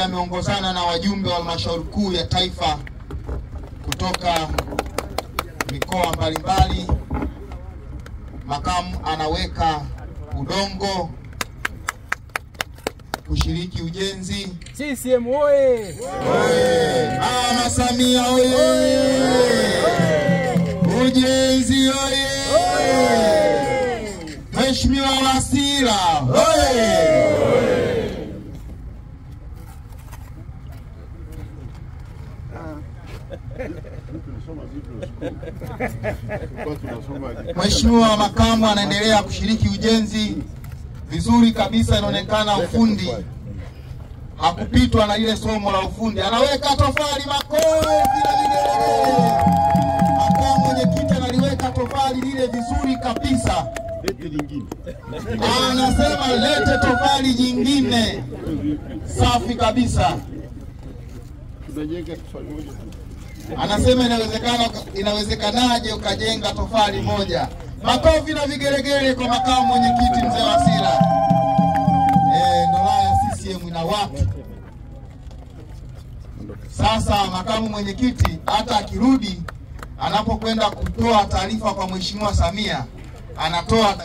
lakini ameongozana na wajumbe wa halmashauri kuu ya taifa kutoka mikoa mbalimbali. Makamu anaweka udongo kushiriki ujenzi. CCM oye! Mama Samia oye! Ujenzi oye! Mheshimiwa Wasira oye! Mheshimiwa Makamu anaendelea kushiriki ujenzi vizuri kabisa. Inaonekana ufundi hakupitwa na ile somo la ufundi. Anaweka tofali, makofi na vigelegele. Makamu mwenyekiti analiweka tofali lile vizuri kabisa. Lete lingine. Anasema lete tofali jingine. Safi kabisa. Tunajenga tofali moja. Anasema inawezekanaje ukajenga tofali moja. Makofi na vigelegele kwa makamu mwenyekiti mzee Wasira. Nolaya CCM ina watu. Sasa makamu mwenyekiti hata akirudi, anapokwenda kutoa taarifa kwa Mheshimiwa Samia, anatoa.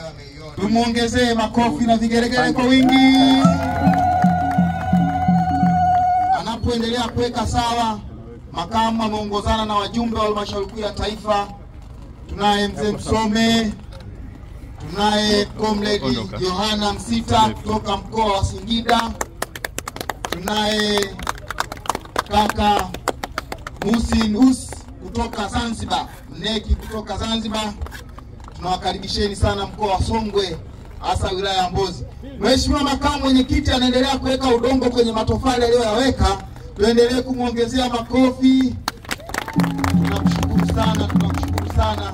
Tumuongezee makofi na vigelegele kwa wingi. Anapoendelea kuweka sawa, makamu ameongozana na wajumbe wa halmashauri kuu ya taifa. Tunaye mzee Msome, tunaye Comrade Yohana Msita kutoka mkoa wa Singida, tunaye kaka Musin Us kutoka Zanzibar, Mneki kutoka Zanzibar. Tunawakaribisheni sana mkoa wa Songwe, hasa wilaya ya Mbozi. Mheshimiwa Makamu mwenyekiti anaendelea kuweka udongo kwenye matofali aliyoyaweka. Tuendelee kumuongezea makofi. Tunakushukuru sana, tunakushukuru sana.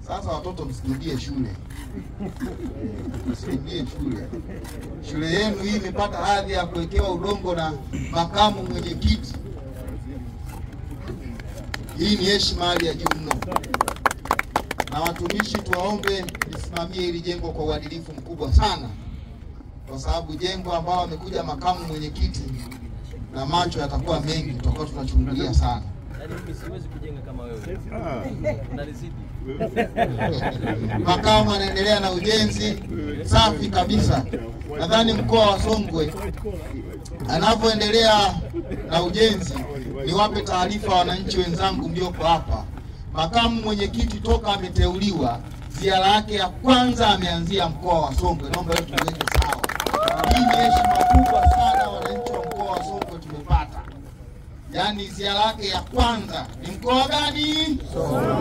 Sasa watoto msirudie shule. Msirudie shule. Shule yenu hii imepata hadhi ya kuwekewa udongo na makamu mwenyekiti. Hii ni heshima hali ya juu mno. Na watumishi tuwaombe lisimamie hili jengo kwa uadilifu mkubwa sana, kwa sababu jengo ambao amekuja makamu mwenyekiti na macho yatakuwa mengi, tutakuwa tunachungulia sana. Yaani mimi siwezi kujenga kama wewe. Unalizidi. Makamu anaendelea na ujenzi safi kabisa. Nadhani mkoa wa Songwe anapoendelea na ujenzi, niwape taarifa wananchi wenzangu mlioko hapa. Makamu mwenyekiti toka ameteuliwa, ziara yake ya kwanza ameanzia mkoa wa Songwe. Naomba leo tuweke sawa. Hii ni heshima kubwa sana wananchi wa mkoa wa Songwe tumepata. Yaani ziara yake ya kwanza ni mkoa gani? Songwe.